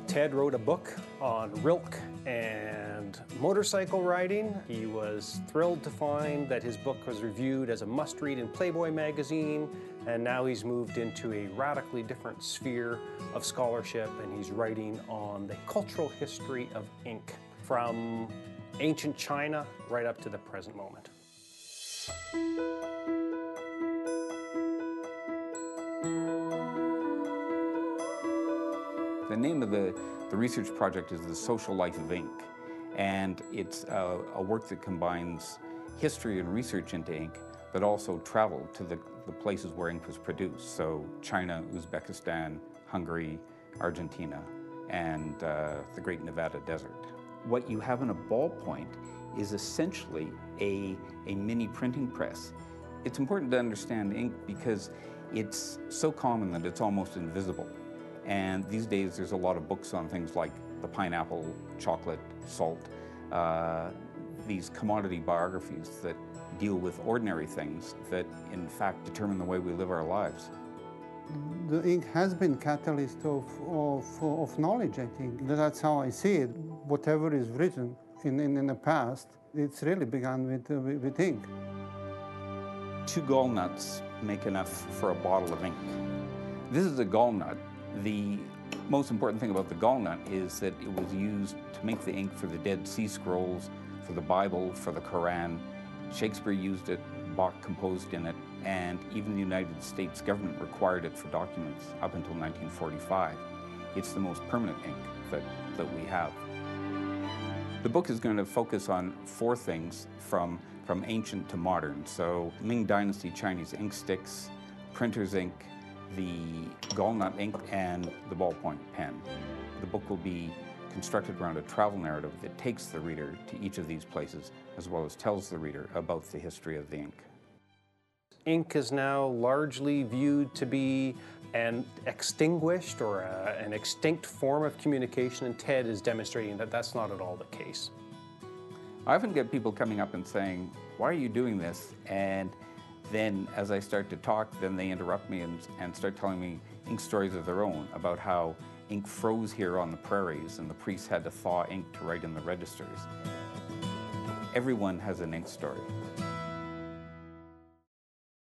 Ted wrote a book on Rilke and motorcycle riding. He was thrilled to find that his book was reviewed as a must-read in Playboy magazine, and now he's moved into a radically different sphere of scholarship, and he's writing on the cultural history of ink from ancient China right up to the present moment. The name of the research project is The Social Life of Ink, and it's a work that combines history and research into ink, but also travel to the places where ink was produced. So China, Uzbekistan, Hungary, Argentina, and the Great Nevada Desert. What you have in a ballpoint is essentially a mini printing press. It's important to understand ink because it's so common that it's almost invisible. And these days there's a lot of books on things like the pineapple, chocolate, salt, these commodity biographies that deal with ordinary things that in fact determine the way we live our lives. The ink has been catalyst of knowledge, I think. That's how I see it. Whatever is written in the past, it's really begun with ink. 2 gall nuts make enough for a bottle of ink. This is a gall nut. The most important thing about the gall nut is that it was used to make the ink for the Dead Sea Scrolls, for the Bible, for the Quran. Shakespeare used it, Bach composed in it, and even the United States government required it for documents up until 1945. It's the most permanent ink that we have. The book is going to focus on 4 things from ancient to modern. So Ming Dynasty Chinese ink sticks, printer's ink, the gall nut ink, and the ballpoint pen. The book will be constructed around a travel narrative that takes the reader to each of these places, as well as tells the reader about the history of the ink. Ink is now largely viewed to be an extinguished or an extinct form of communication, and Ted is demonstrating that that's not at all the case. I often get people coming up and saying, "Why are you doing this?" And then as I start to talk, then they interrupt me and start telling me ink stories of their own about how ink froze here on the prairies and the priests had to thaw ink to write in the registers. Everyone has an ink story.